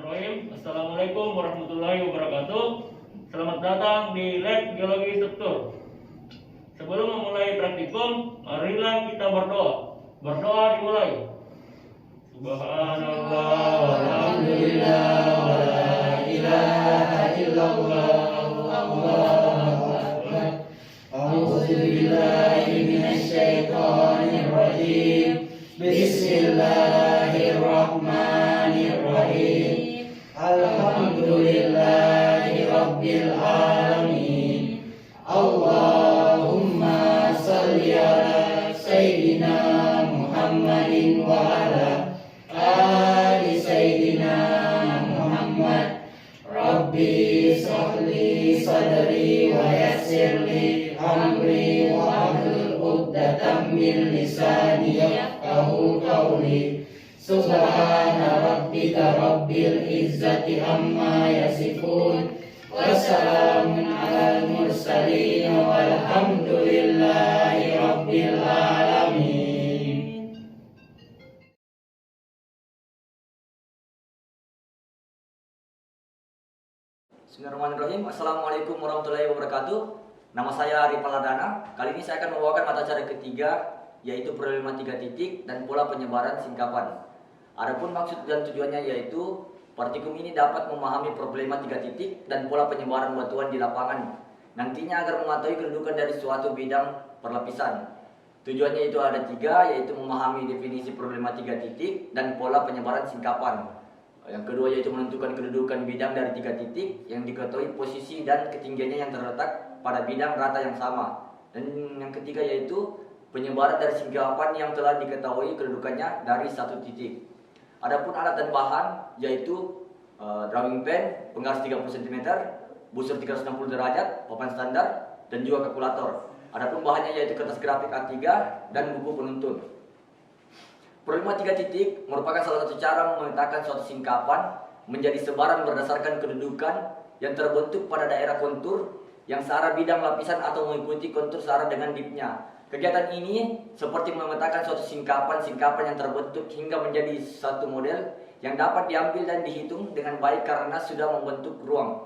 Bismillahirrahmanirrahim. Assalamualaikum warahmatullahi wabarakatuh. Selamat datang di Lab Geologi Struktur. Sebelum memulai praktikum, marilah kita berdoa. Berdoa dimulai. Subhanallah, walhamdulillah, wa la ilaha illallah, Allahu akbar. A'udzu billahi minasy syaithanir rajim. Bismillahirrahmanirrahim. Alhamdulillahi rabbil alamin. Allahumma shalli ala sayyidina Muhammadin wa ala ali sayyidina Muhammad. Rabbi shrahli sadri wa yassirli amri wa hlul 'uqdatam min lisani yafqahu qawli. Subhana rabbika rabbil izzati amma yasifun, wassalamun alal mursalin, walhamdulillahi rabbil alamin. Bismillahirrahmanirrahim. Assalamualaikum warahmatullahi wabarakatuh. Nama saya Ari Paladana. Kali ini saya akan membawakan mata cara ketiga, yaitu problema 3 titik dan pola penyebaran singkapan. Adapun maksud dan tujuannya yaitu praktikum ini dapat memahami problema 3 titik dan pola penyebaran batuan di lapangan. Nantinya agar mengetahui kedudukan dari suatu bidang perlapisan. Tujuannya itu ada 3, yaitu memahami definisi problema 3 titik dan pola penyebaran singkapan. Yang kedua yaitu menentukan kedudukan bidang dari 3 titik yang diketahui posisi dan ketinggiannya yang terletak pada bidang rata yang sama. Dan yang ketiga yaitu penyebaran dari singkapan yang telah diketahui kedudukannya dari 1 titik. Adapun alat dan bahan yaitu drawing pen, penggaris 30 cm, busur 360 derajat, papan standar, dan juga kalkulator. Adapun bahannya yaitu kertas grafik A3 dan buku penuntun. Problema 3 titik merupakan salah satu cara memetakan suatu singkapan menjadi sebaran berdasarkan kedudukan yang terbentuk pada daerah kontur yang searah bidang lapisan atau mengikuti kontur searah dengan dipnya. Kegiatan ini seperti memetakan suatu singkapan yang terbentuk hingga menjadi satu model yang dapat diambil dan dihitung dengan baik karena sudah membentuk ruang.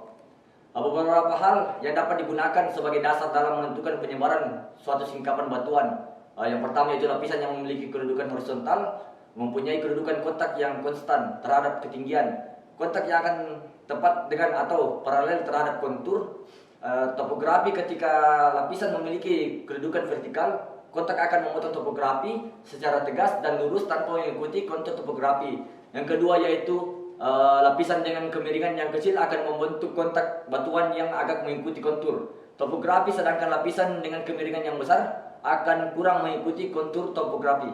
Beberapa hal yang dapat digunakan sebagai dasar dalam menentukan penyebaran suatu singkapan batuan. Yang pertama yaitu lapisan yang memiliki kedudukan horizontal, mempunyai kedudukan kotak yang konstan terhadap ketinggian. Kotak yang akan tepat dengan atau paralel terhadap kontur. Topografi ketika lapisan memiliki kedudukan vertikal, kotak akan memotong topografi secara tegas dan lurus tanpa mengikuti kontur topografi. Yang kedua yaitu lapisan dengan kemiringan yang kecil akan membentuk kontak batuan yang agak mengikuti kontur topografi, sedangkan lapisan dengan kemiringan yang besar akan kurang mengikuti kontur topografi.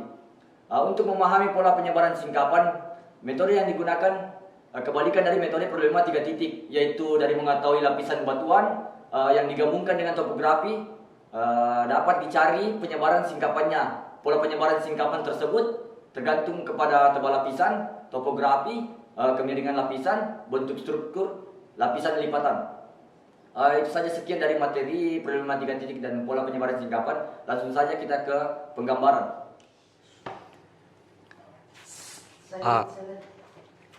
Untuk memahami pola penyebaran singkapan, metode yang digunakan kebalikan dari metode problema 3 titik, yaitu dari mengetahui lapisan batuan yang digabungkan dengan topografi, dapat dicari penyebaran singkapannya. Pola penyebaran singkapan tersebut tergantung kepada tebal lapisan, topografi, kemiringan lapisan, bentuk struktur lapisan lipatan. Itu saja sekian dari materi problema 3 titik dan pola penyebaran singkapan. Langsung saja kita ke penggambaran.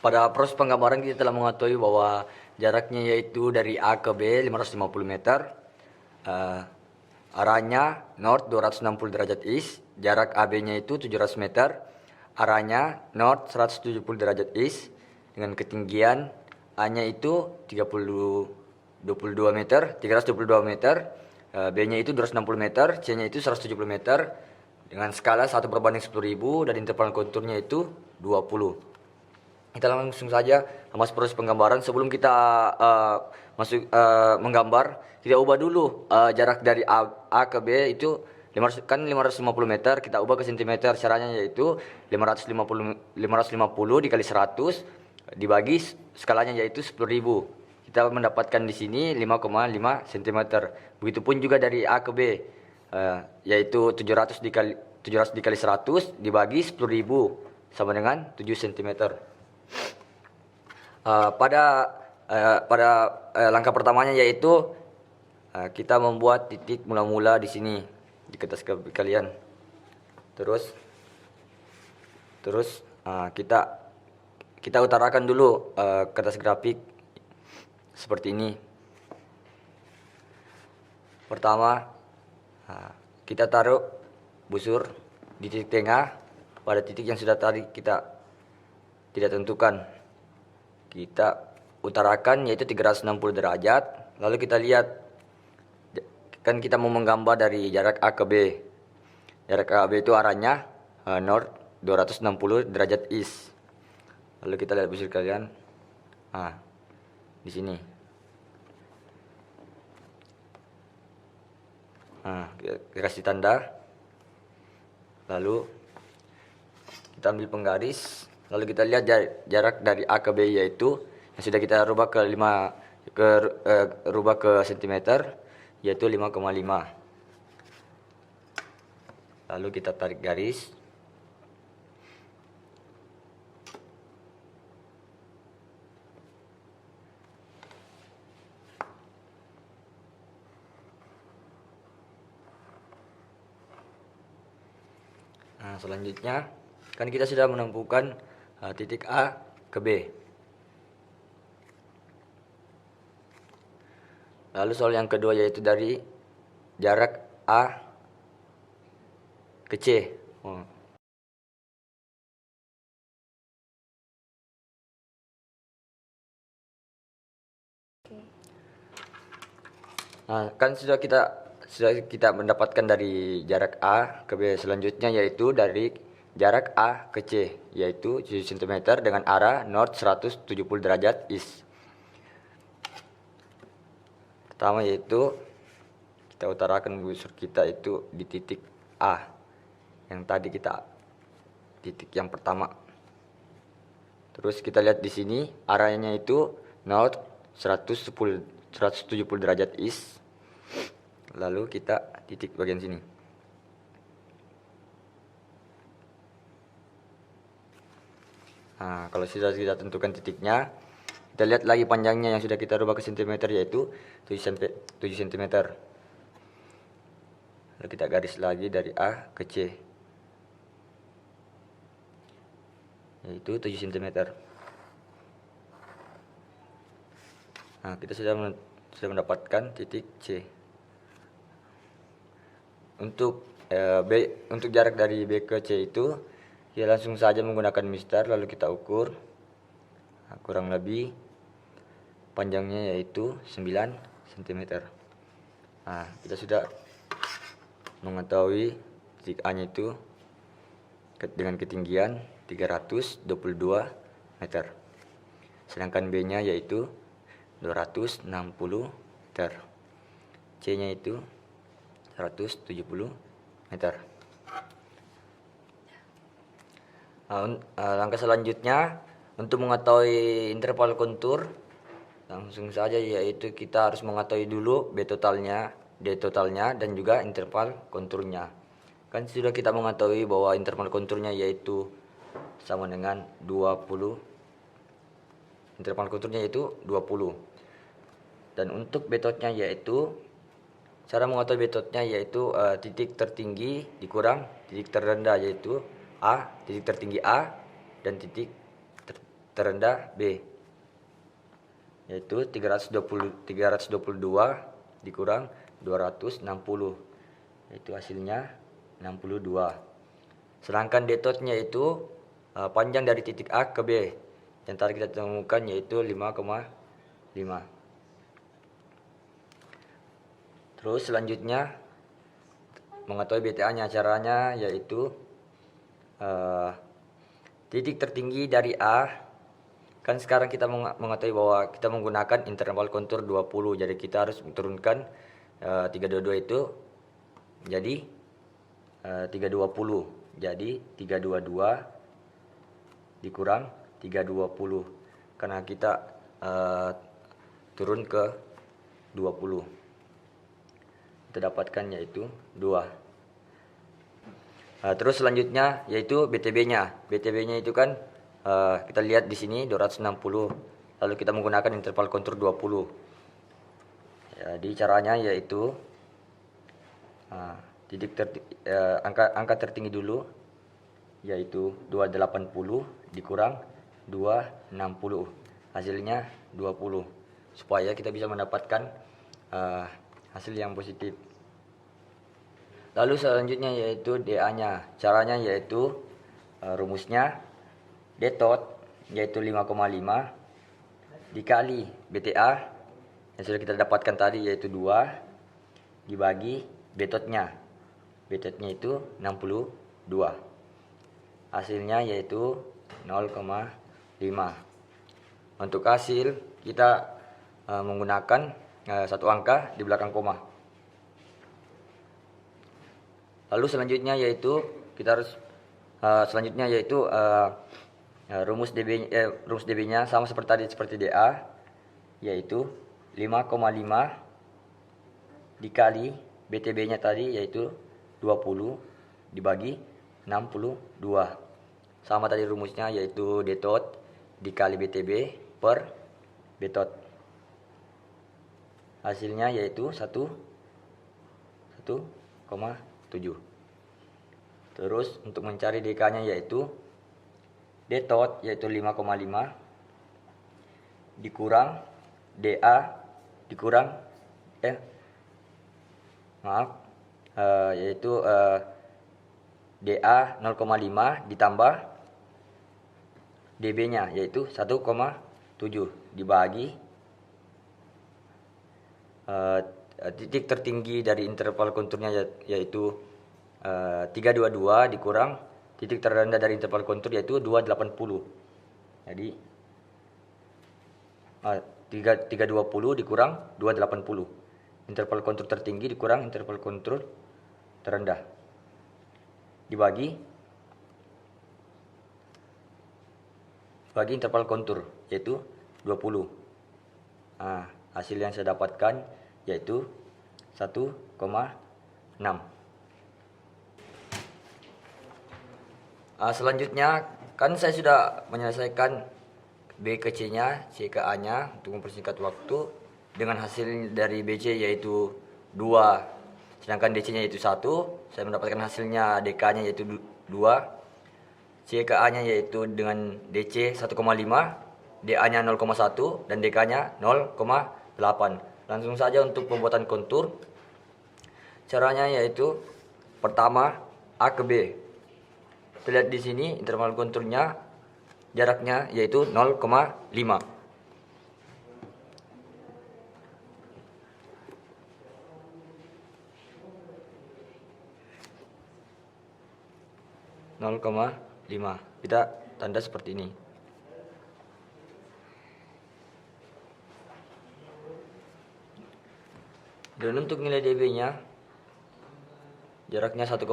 Pada proses penggambaran kita telah mengetahui bahwa jaraknya yaitu dari A ke B 550 meter, arahnya north 260 derajat east, jarak AB-nya itu 700 meter, arahnya north 170 derajat east, dengan ketinggian A-nya itu 322 meter, B-nya itu 260 meter, C-nya itu 170 meter, dengan skala 1/10.000 dan interval konturnya itu 20. Kita langsung saja masuk proses penggambaran. Sebelum kita menggambar, kita ubah dulu jarak dari A ke B itu 550 meter, kita ubah ke cm. Caranya yaitu 550 dikali 100 dibagi skalanya yaitu 10.000. Kita mendapatkan di sini 5,5 cm. Begitupun juga dari A ke B, yaitu 700 dikali 100 dibagi 10.000 sama dengan 7 cm. Pada langkah pertamanya yaitu kita membuat titik mula-mula di sini di kertas kalian. Terus kita utarakan dulu kertas grafik seperti ini. Pertama, kita taruh busur di titik tengah pada titik yang sudah tadi kita tidak tentukan. Kita utarakan yaitu 360 derajat. Lalu kita lihat, kan kita mau menggambar dari jarak A ke B. Jarak A ke B itu arahnya north 260 derajat east. Lalu kita lihat busur kalian, di sini. Kita kasih tanda. Lalu kita ambil penggaris. Lalu kita lihat jarak dari A ke B yaitu yang sudah kita rubah ke rubah ke sentimeter yaitu 5,5. Lalu kita tarik garis. Selanjutnya kan kita sudah menemukan titik A ke B. Lalu soal yang kedua yaitu dari jarak A ke C. Kan sudah kita mendapatkan dari jarak A ke B. Selanjutnya yaitu dari jarak A ke C yaitu 7 cm dengan arah north 170 derajat east. Pertama yaitu kita utarakan busur kita itu di titik A yang tadi titik yang pertama. Terus kita lihat di sini arahnya itu north 170 derajat east. Lalu kita titik bagian sini. Kalau sudah kita tentukan titiknya, kita lihat lagi panjangnya yang sudah kita rubah ke sentimeter yaitu 7 cm. Lalu kita garis lagi dari A ke C yaitu 7 cm. Kita sudah mendapatkan titik C. Untuk jarak dari B ke C itu ya langsung saja menggunakan mister, lalu kita ukur. Kurang lebih panjangnya yaitu 9 cm. Kita sudah mengetahui titik A nya itu dengan ketinggian 322 meter. Sedangkan B nya yaitu 260 meter. C nya itu 170 meter. Langkah selanjutnya untuk mengetahui interval kontur, langsung saja yaitu kita harus mengetahui dulu B totalnya, D totalnya dan juga interval konturnya. Kan sudah kita mengetahui bahwa interval konturnya yaitu sama dengan 20. Interval konturnya yaitu 20. Dan untuk B totnya yaitu cara mengetahui B totnya yaitu titik tertinggi dikurang titik terendah yaitu A, titik tertinggi A dan titik terendah B yaitu 322 dikurang 260 yaitu hasilnya 62. Sedangkan D totnya itu panjang dari titik A ke B yang tadi kita temukan yaitu 5,5. Terus selanjutnya mengetahui BTA-nya, caranya yaitu titik tertinggi dari A. Kan sekarang kita mengetahui bahwa kita menggunakan interval kontur 20. Jadi kita harus turunkan 322 itu jadi 320. Jadi 322 dikurang 320. Karena kita turun ke 20. Kita dapatkan yaitu 2. Terus selanjutnya yaitu BTB-nya. BTB-nya itu kan kita lihat di sini 260. Lalu kita menggunakan interval kontur 20. Jadi caranya yaitu angka tertinggi dulu yaitu 280 dikurang 260. Hasilnya 20. Supaya kita bisa mendapatkan hasil yang positif. Lalu selanjutnya yaitu DA-nya. Caranya yaitu rumusnya D tot yaitu 5,5 dikali BTA yang sudah kita dapatkan tadi yaitu 2 dibagi B tot-nya. B tot-nya itu 62. Hasilnya yaitu 0,5. Untuk hasil kita menggunakan satu angka di belakang koma. Lalu selanjutnya yaitu kita harus rumus DB-nya sama seperti tadi, seperti DA, yaitu 5,5 dikali BTB-nya tadi yaitu 20 dibagi 62. Sama tadi rumusnya yaitu D tot dikali BTB per B tot. Hasilnya yaitu 1,7. Terus untuk mencari DK-nya yaitu D tot yaitu 5,5 dikurang DA dikurang yaitu DA 0,5 ditambah DB-nya yaitu 1,7 dibagi titik tertinggi dari interval konturnya yaitu 322 dikurang titik terendah dari interval kontur yaitu 280. Jadi 320 dikurang 280. Interval kontur tertinggi dikurang interval kontur terendah. Dibagi interval kontur yaitu 20. Hasil yang saya dapatkan yaitu 1,6. Selanjutnya kan saya sudah menyelesaikan B ke C nya, C ke A nya untuk mempersingkat waktu dengan hasil dari BC yaitu 2 sedangkan DC nya yaitu 1. Saya mendapatkan hasilnya DK nya yaitu 2, C ke A nya yaitu dengan DC 1,5, DA nya 0,1 dan DK nya 0,8. Langsung saja untuk pembuatan kontur. Caranya yaitu pertama A ke B. Kita lihat di sini interval konturnya jaraknya yaitu 0,5. Kita tanda seperti ini. Dan untuk nilai dB-nya jaraknya 1,7.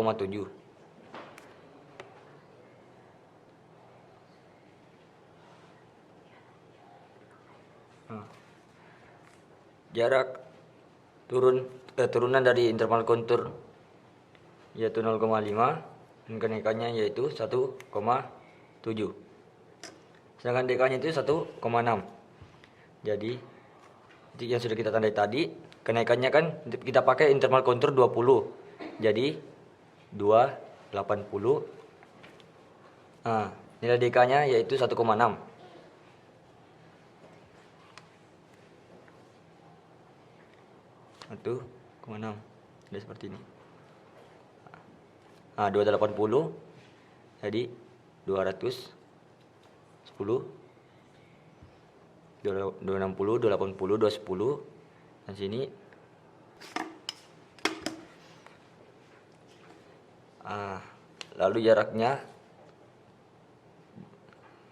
Jarak turunan dari interval kontur yaitu 0,5 dan kenaikannya yaitu 1,7. Sedangkan DK-nya itu 1,6. Jadi titik yang sudah kita tandai tadi, kenaikannya kan kita pakai interval kontur 20. Jadi 280. Nilai DK-nya yaitu 1,6. 1,6. Jadi seperti ini. 280 jadi 210 260 280 210 dan sini lalu jaraknya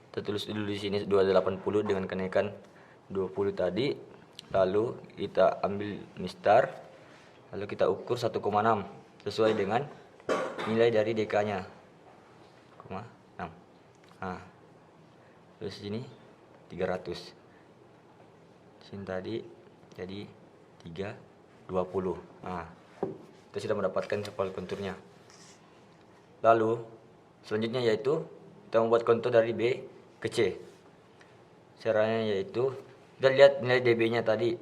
kita tulis dulu di sini 280 dengan kenaikan 20 tadi, lalu kita ambil mistar, lalu kita ukur 1,6 sesuai dengan nilai dari DK-nya 0,6. Terus sini 300. Sini tadi jadi 320. Kita sudah mendapatkan interval konturnya. Lalu selanjutnya yaitu kita membuat kontur dari B ke C. Caranya yaitu kita lihat nilai dB-nya tadi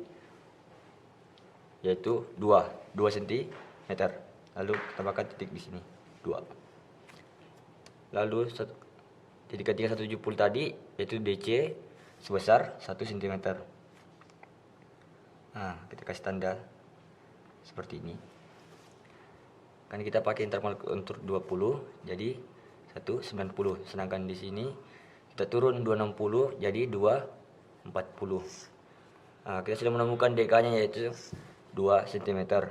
yaitu 2 cm. Lalu tambahkan titik di sini 2. Lalu titik ketinggian 170 tadi, yaitu DC sebesar 1 cm. Nah, kita kasih tanda seperti ini. Kan kita pakai interval kontur 20, jadi 190. Sedangkan di sini kita turun 260, jadi 240. Nah, kita sudah menemukan DK-nya yaitu 2 cm.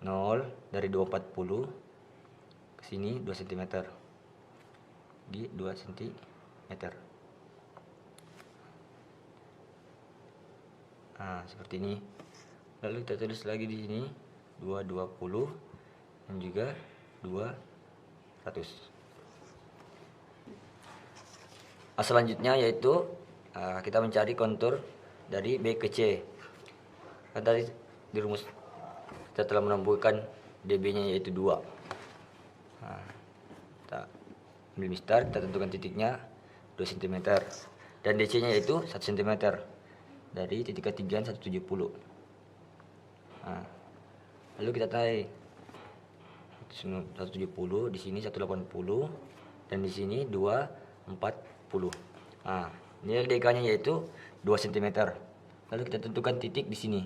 0 dari 240 ke sini 2 cm. Di 2 cm. Nah, seperti ini. Lalu kita tulis lagi di sini 220 dan juga 200. Selanjutnya yaitu kita mencari kontur dari B ke C. Kan tadi di rumus kita telah menemukan DB-nya yaitu 2. Nah, kita ambil mistar, kita tentukan titiknya 2 cm dan DC-nya yaitu 1 cm dari titik ketinggian 170. Nah, lalu kita tarik 170, di sini 180 dan di sini 240. Nah, nilai DK-nya yaitu 2 cm. Lalu kita tentukan titik di sini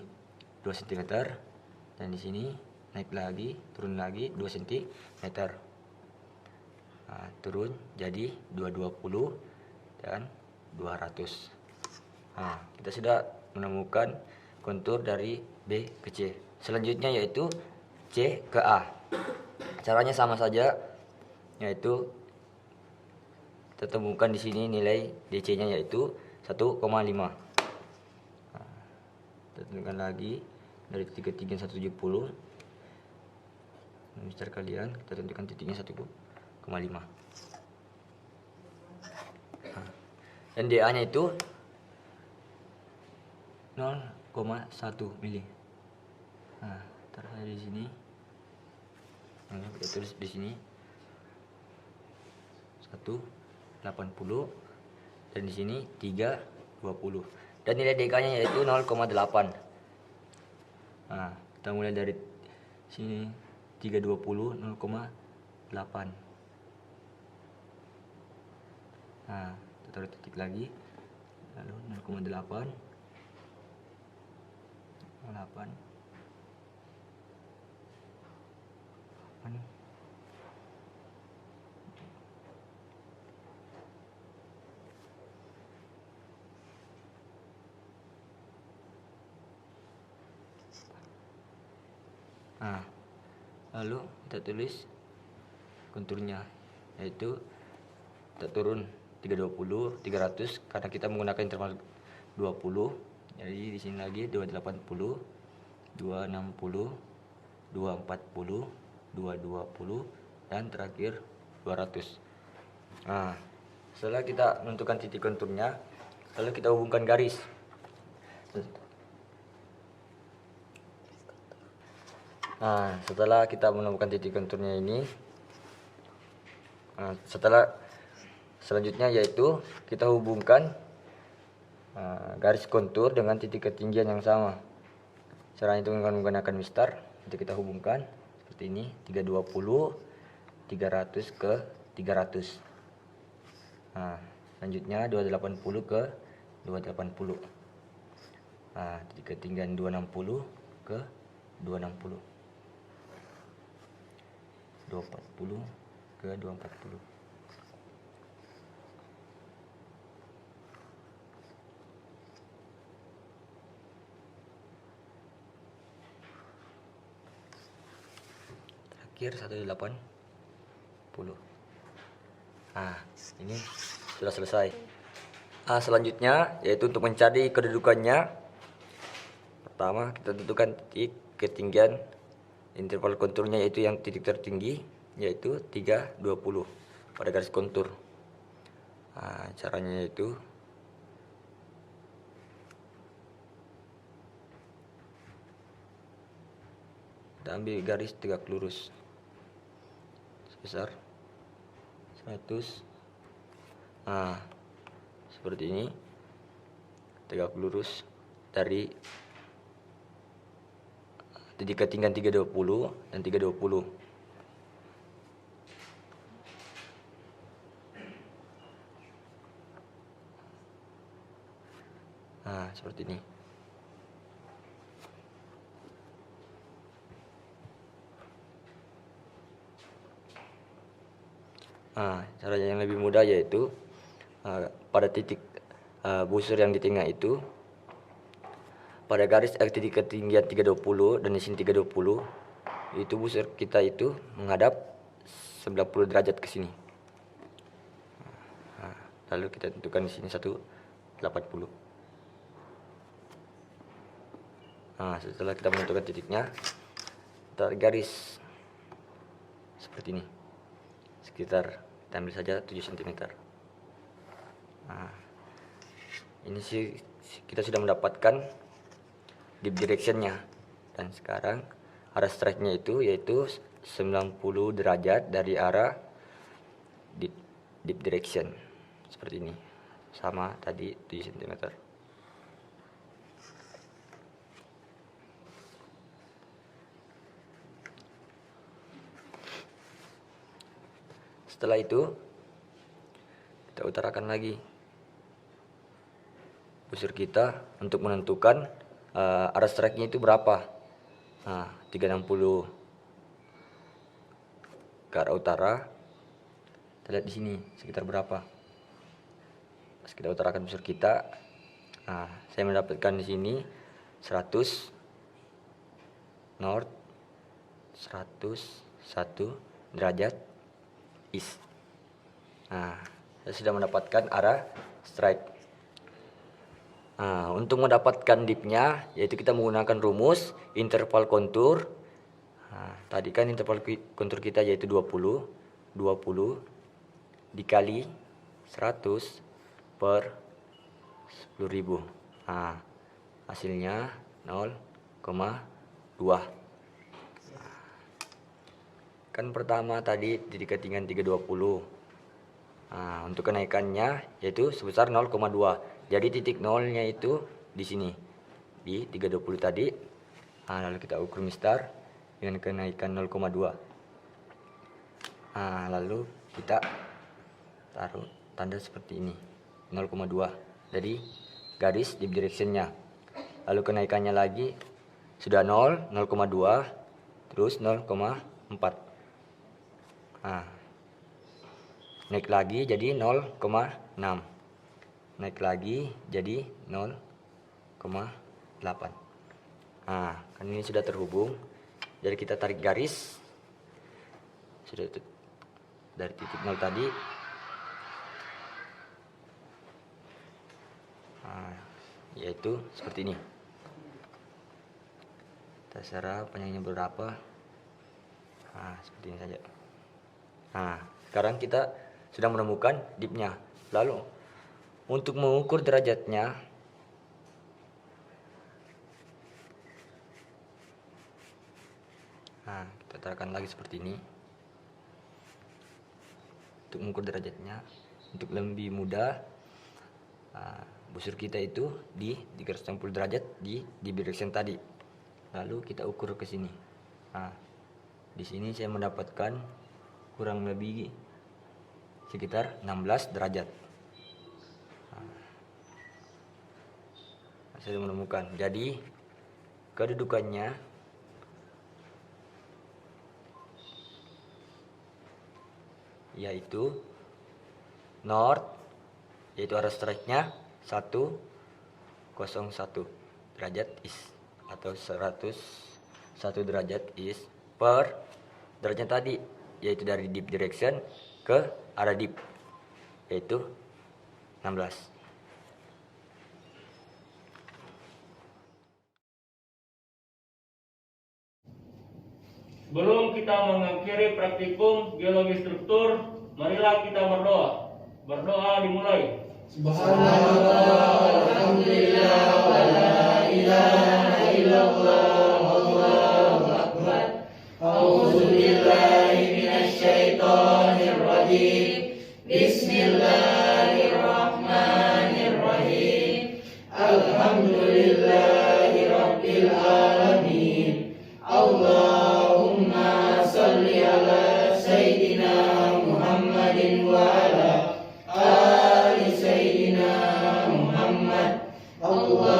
2 cm dan di sini naik lagi, turun lagi 2 cm. Nah, turun jadi 220 dan 200. Nah, kita sudah menemukan kontur dari B ke C. Selanjutnya yaitu C ke A. Caranya sama saja, yaitu kita temukan di sini nilai DC-nya yaitu 1,5. Nah, kita tentukan lagi dari titik ketinggian 170. Mister kalian, kita tentukan titiknya 1,5. Nah, dan DA-nya itu 0,1 mili. Nah, taruh di sini. Nah, kita tulis di sini 180 dan di sini 320. Dan nilai DK-nya yaitu 0,8. Nah, kita mulai dari sini 320 0,8. Nah, kita taruh titik lagi. Lalu 0,8 8 Nah, lalu kita tulis konturnya yaitu kita turun 320 300 karena kita menggunakan interval 20. Jadi di sini lagi 280 260 240 220 dan terakhir 200. Nah, setelah kita menentukan titik konturnya, lalu kita hubungkan garis. Nah, setelah kita menemukan titik konturnya ini, selanjutnya yaitu kita hubungkan garis kontur dengan titik ketinggian yang sama. Caranya itu dengan menggunakan mistar. Nanti kita hubungkan seperti ini, 320 300 ke 300. Nah, selanjutnya 280 ke 280. Nah, titik ketinggian 260 ke 260. 240 ke 240. Terakhir 180. Nah, ini sudah selesai. Nah, selanjutnya yaitu untuk mencari kedudukannya. Pertama, kita tentukan titik ketinggian interval konturnya, yaitu yang titik tertinggi yaitu 320 pada garis kontur. Nah, caranya yaitu kita ambil garis tegak lurus sebesar 100. Nah, seperti ini, tegak lurus dari titik ketinggian 320 dan 320. Nah, seperti ini. Nah, cara yang lebih mudah yaitu pada titik busur yang di tengah itu, pada garis titik ketinggian 320 dan di sini 320, itu busur kita itu menghadap 90 derajat ke sini. Nah, lalu kita tentukan di sini 180. Nah, setelah kita menentukan titiknya, tarik garis seperti ini, sekitar kita ambil saja 7 cm. Nah, ini sih kita sudah mendapatkan deep directionnya, dan sekarang arah strike-nya itu yaitu 90 derajat dari arah deep direction, seperti ini, sama tadi 7 cm. Setelah itu kita utarakan lagi busur kita untuk menentukan arah strike-nya itu berapa. Nah, 360 ke arah utara. Kita lihat di sini sekitar berapa. Pas kita utarakan busur kita, nah, saya mendapatkan di sini 100 north, 101 derajat east. Nah, saya sudah mendapatkan arah strike. Nah, untuk mendapatkan deepnya yaitu kita menggunakan rumus interval kontur. Nah, tadi kan interval kontur kita yaitu 20 dikali 100 per 10.000. Nah, hasilnya 0,2. Kan pertama tadi di ketinggian 320. Nah, untuk kenaikannya yaitu sebesar 0,2. Jadi titik nolnya itu di sini, di 320 tadi. Nah, lalu kita ukur mistar dengan kenaikan 0,2. Nah, lalu kita taruh tanda seperti ini, 0,2 dari garis deep directionnya. Lalu kenaikannya lagi sudah 0,2, terus 0,4. Nah, naik lagi jadi 0,6. Naik lagi jadi 0,8. Nah, kan ini sudah terhubung. Jadi kita tarik garis. Sudah dari titik 0 tadi. Nah, yaitu seperti ini. Terserah panjangnya berapa. Nah, seperti ini saja. Nah, sekarang kita sudah menemukan deepnya. Lalu untuk mengukur derajatnya, nah, kita taruhkan lagi seperti ini. Untuk mengukur derajatnya, untuk lebih mudah, busur kita itu di 360 derajat di direction tadi. Lalu kita ukur ke sini. Nah, di sini saya mendapatkan kurang lebih sekitar 16 derajat. Nah, saya menemukan. Jadi kedudukannya yaitu north, yaitu arah strike-nya 101 derajat east atau 101 derajat east per derajat tadi, yaitu dari deep direction ke arah deep, yaitu 16. Sebelum kita mengakhiri praktikum geologi struktur, marilah kita berdoa. Berdoa dimulai. Subhanallah, alhamdulillah, wa la ilaha illallah, Allahu akbar. A'udzu billahi minasy syaithanir rajim. Bismillahirrahmanirrahim. Alhamdulillahi rabbil alamin. Allahumma shalli ala sayyidina Muhammadin wa ala ali sayyidina Muhammad. Allah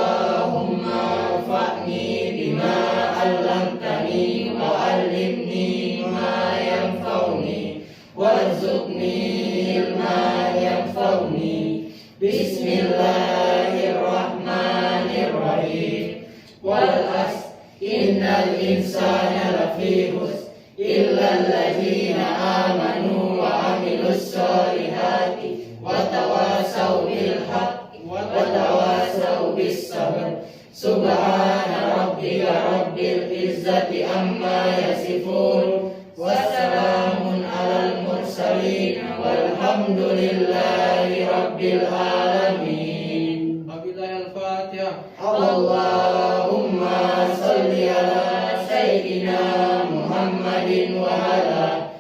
Bismillahirrahmanirrahim. Wal asr innal insana lafi khusr illa alladzina amanu wa amilus solihati wa tawasaw bil haqqi wa tawasaw bis sabr. Subhana rabbika rabbil izzati amma yasifun wa salamun alal mursalin walhamdulillahi rabbil alamin. Al-Fatihah. Allahumma salli ala sayyidina Muhammadin wa ala